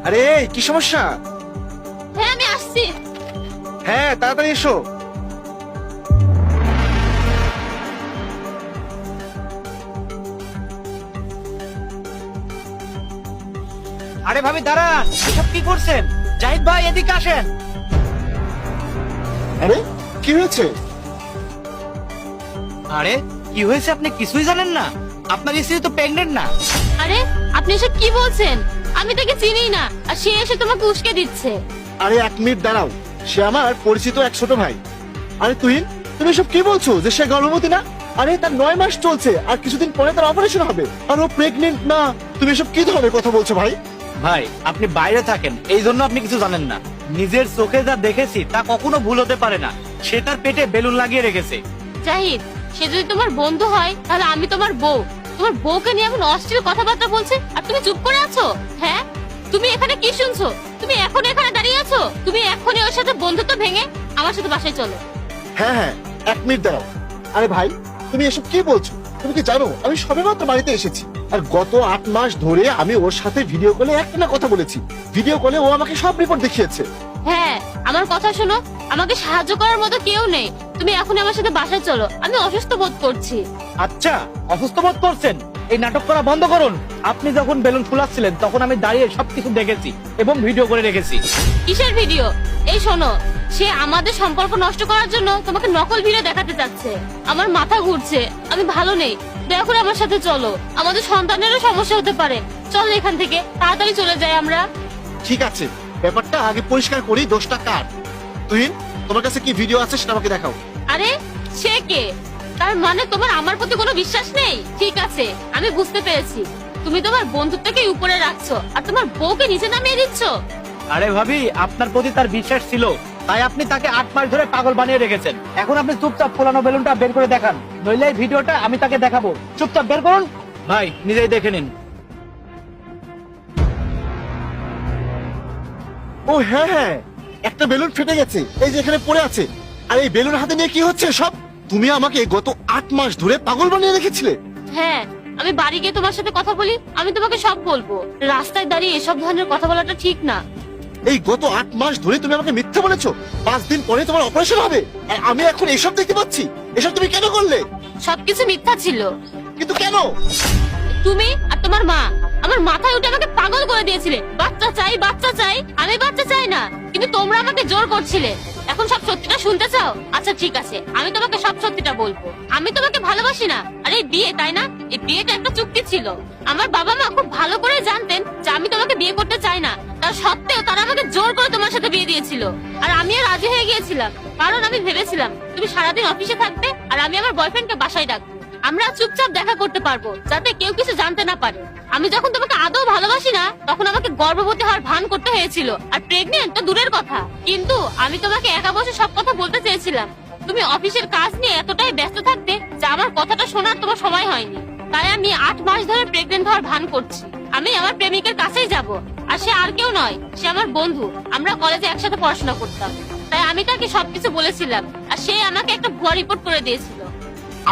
আরে কি সমস্যা? হ্যাঁ আমি আসছি। হ্যাঁ তাড়াতাড়ি এসো। আরে ভাবি দাঁড়ান, এসব কি করছেন? জাহিদ ভাই এদিকে আসেন। আরে কি হয়েছে? আরে কি হয়েছে আপনি কিছুই জানেন না? আপনার স্ত্রী তো প্রেগনেন্ট না। আরে আপনি এসব কি বলছেন? আমি তাকে চিনি না, আর সে এসে তোমাকে উস্কে দিচ্ছে। আরে 1 মিনিট দাঁড়াও, সে আমার পরিচিত এক ছোট ভাই। আরে তুহিন, তুমি সব কি বলছো যে সে গর্ভবতী না? আরে তার 9 মাস চলছে, আর কিছুদিন পরে তার অপারেশন হবে, আর ও প্রেগনেন্ট না। তুমি সব কি ধরনের কথা বলছো ভাই? ভাই আপনি বাইরে থাকেন, এই জন্য আপনি কিছু জানেন না। নিজের চোখে যা দেখেছি তা কখনো ভুল হতে পারে না। সে তার পেটে বেলুন লাগিয়ে রেখেছে। জাহিদ, সে যদি তোমার বন্ধু হয় তাহলে আমি তোমার বউ। তোমার বউকে নিয়ে এখন অশ্লীল কথাবার্তা বলছে আর তুমি চুপ করে আছো? হ্যাঁ, তুমি এখানে কি শুনছো? তুমি এখন এখানে দাঁড়িয়ে আছো? তুমি এখনই ওর সাথে বন্ধুত্ব ভেঙে আমার সাথে বাসায় চলো। হ্যাঁ হ্যাঁ, 1 মিনিট দাঁড়াও। আরে ভাই, তুমি এসব কি বলছো? তুমি কি জানো আমি সবেমাত্র বাড়িতে এসেছি, আর গত 8 মাস ধরে আমি ওর সাথে ভিডিও কলে একটা কথা বলেছি। ভিডিও কলে ও আমাকে সব রিপোর্ট দেখিয়েছে। হ্যাঁ, আমার কথা শোনো, আমাকে সাহায্য করার মতো কেউ নেই। তুমি এখন আমার সাথে বাসায় চলো, আমি অসুস্থ বোধ করছি। আচ্ছা, অসুস্থ বোধ করছেন? এই নাটক করা বন্ধ করুন। আপনি যখন বেলুন ফুলাচ্ছিলেন তখন আমি দাঁড়িয়ে সবকিছু দেখেছি এবং ভিডিও করে রেখেছি। কিসের ভিডিও? এই শোনো, সে আমাদের সম্পর্ক নষ্ট করার জন্য তোমাকে নকল ভিডিও দেখাতে চাচ্ছে। আমার মাথা ঘুরছে, আমি ভালো নেই। দয়া করে আমার সাথে চলো, আমাদের সন্তানেরও সমস্যা হতে পারে। চলো এখান থেকে তাড়াতাড়ি চলে যাই আমরা। ঠিক আছে, ব্যাপারটা আগে পরিষ্কার করি, দোষটা কার। তুহিন, তোমার কাছে কি ভিডিও আছে সেটা আমাকে দেখাও। আরে সে কে? তার মানে তোমার আমার প্রতি কোনো বিশ্বাস নেই? ঠিক আছে, আমি বুঝতে পেরেছি। তুমি তোমার বন্ধুত্বকে উপরে রাখছো আর তোমার বউকে নিচে নামিয়ে দিচ্ছ। আরে ভাবি, আপনার প্রতি তার বিশ্বাস ছিল, তাই আপনি তাকে 8 মাস ধরে পাগল বানিয়ে রেখেছেন। এখন আপনি চুপচাপ ফোলানো বেলুনটা বের করে দেখান, নইলে এই ভিডিওটা আমি তাকে দেখাবো। চুপচাপ বের করুন। ভাই নিজেই দেখে নিন। ও হ্যাঁ হ্যাঁ, একটা বেলুন ফেটে গেছে, এই যে এখানে পড়ে আছে। আর এই বেলুন হাতে নিয়ে কি হচ্ছে সব? তুমি আমাকে গত 8 মাস ধরে পাগল বানিয়ে রেখেছিলে। হ্যাঁ, আমি বাড়ি গিয়ে তোমার সাথে কথা বলি, আমি তোমাকে সব বলবো। রাস্তায় দাঁড়িয়ে এসব ধরনের কথা বলাটা ঠিক না। এই গত 8 মাস ধরে তুমি আমাকে মিথ্যা বলেছো। 5 দিন পরে তোমার অপারেশন হবে, আর আমি এখন এসব দেখতে পাচ্ছি। এসব তুমি কেন করলে? সবকিছু মিথ্যা ছিল। কিন্তু কেন? তুমি আর তোমার মা আমার মাথায় উঠে আমাকে পাগল করে দিয়েছিলে। বাচ্চা চাই, বাচ্চা চাই। আমি বাচ্চা চাই না, কিন্তু তোমরা আমাকে জোর করছিলে। এখন সব সত্যিটা শুনতে চাও? আচ্ছা ঠিক আছে, আমি তোমাকে সব সত্যিটা বলবো। আমি তোমাকে ভালোবাসি না। আর এই বিয়ে, তাই না? এই বিয়েটা একটা চুক্তি ছিল। আমার বাবা মা খুব ভালো করে জানতেন যে আমি তোমাকে বিয়ে করতে চাই না। তার সত্ত্বেও তারা আমাকে জোর করে তোমার সাথে বিয়ে দিয়েছিল। আর আমিও রাজি হয়ে গিয়েছিলাম, কারণ আমি ভেবেছিলাম তুমি সারাদিন অফিসে থাকবে আর আমি আমার বয়ফ্রেন্ডকে বাসায় ডাকবো। আমরা চুপচাপ দেখা করতে পারবো, যাতে কেউ কিছু জানতে না পারে। আমি যখন তোমাকে আদৌ ভালোবাসি না, তখন আমাকে গর্ভবতী হওয়ার ভান করতে হয়েছিল, আর প্রেগনেন্ট তো দূরের কথা। কিন্তু আমি তোমাকে একা বসে সব কথা বলতে চেয়েছিলাম। তুমি অফিসের কাজ নিয়ে এতটাই ব্যস্ত থাকতে যে আমার কথাটা শোনার তোমার সময় হয়নি। তাই আমি 8 মাস ধরে প্রেগনেন্ট হওয়ার ভান করছি। আমি আমার প্রেমিকের কাছেই যাব, আর সে আর কেউ নয়, সে আমার বন্ধু। আমরা কলেজে একসাথে পড়াশোনা করতাম, তাই আমি তাকে সবকিছু বলেছিলাম, আর সে আমাকে একটা ভুয়া রিপোর্ট করে দিয়েছিল।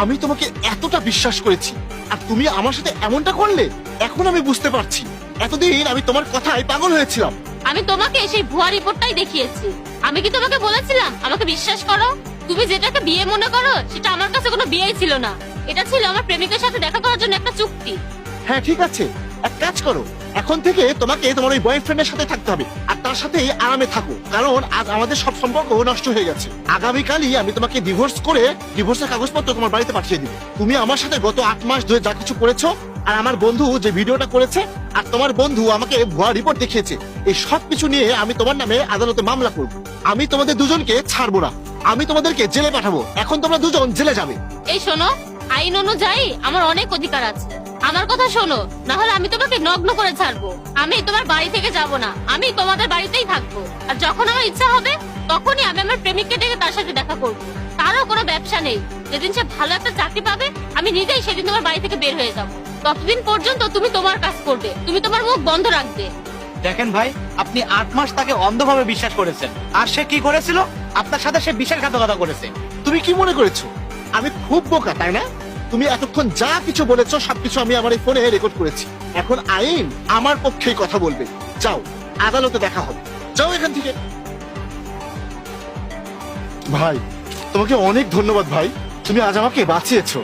আমি তোমাকে এতটা বিশ্বাস করেছি, আর তুমি আমার সাথে এমনটা করলে। এখন আমি বুঝতে পারছি, এতদিন আমি তোমার কথায় পাগল হয়েছিলাম। আমি তোমাকে সেই ভুয়া রিপোর্টটাই দেখিয়েছি। আমি কি তোমাকে বলেছিলাম আমাকে বিশ্বাস করো? তুমি যেটাকে বিয়ে মনে করো, সেটা আমার কাছে কোনো বিয়েই ছিল না। এটা ছিল আমার প্রেমিকের সাথে দেখা করার জন্য একটা চুক্তি। হ্যাঁ ঠিক আছে, এক কাজ করো, এখন থেকে তোমাকে তোমার ওই বয়ফ্রেন্ডের সাথে থাকতে হবে, আর তার সাথে আরামে থাকো, কারণ আজ আমাদের সব সম্পর্ক নষ্ট হয়ে গেছে। আগামীকালই আমি তোমাকে ডিভোর্স করে ডিভোর্সের কাগজপত্র তোমার বাড়িতে পাঠিয়ে দিব। তুমি আমার সাথে গত 8 মাস ধরে যা কিছু করেছো, আর আমার বন্ধু যে ভিডিওটা করেছে, আর তোমার বন্ধু আমাকে ভুয়া রিপোর্ট দেখিয়েছে, এই সব কিছু নিয়ে আমি তোমার নামে আদালতে মামলা করব। আমি তোমাদের দুজনকে ছাড়বো না, আমি তোমাদেরকে জেলে পাঠাবো। এখন তোমরা দুজন জেলে যাবে। এই শোনো, আইন অনুযায়ী আমার অনেক অধিকার আছে। আমার কথা শোনো, না হলে আমি তোমাকে নগ্ন করে ছাড়বো। আমি তোমার বাড়ি থেকে যাব না, আমি তোমাদের বাড়িতেই থাকবো। আর যখন আমার ইচ্ছা হবে, তখনই আমি আমার প্রেমিককে ডেকে তার সাথে দেখা করবো। তারও কোনো ব্যবসা নেই। যেদিন সে ভালো একটা চাকরি পাবে, আমি নিজেই সেদিন তোমার বাড়ি থেকে বের হয়ে যাবো। ততদিন পর্যন্ত তুমি তোমার কাজ করবে, তুমি তোমার মুখ বন্ধ রাখবে। দেখেন ভাই, আপনি 8 মাস তাকে অন্ধভাবে বিশ্বাস করেছেন, আর সে কি করেছিল? আপনার সাথে সে বিশ্বাসঘাতকতা করেছে। তুমি কি মনে করেছো আমি খুব বোকা, তাই না? তুমি এতক্ষণ যা কিছু বলেছো সবকিছু আমি আমার এই ফোনে রেকর্ড করেছি। এখন আইন আমার পক্ষেই কথা বলবে। যাও, আদালতে দেখা হবে। যাও এখান থেকে। ভাই তোমাকে অনেক ধন্যবাদ ভাই, তুমি আজ আমাকে বাঁচিয়েছো।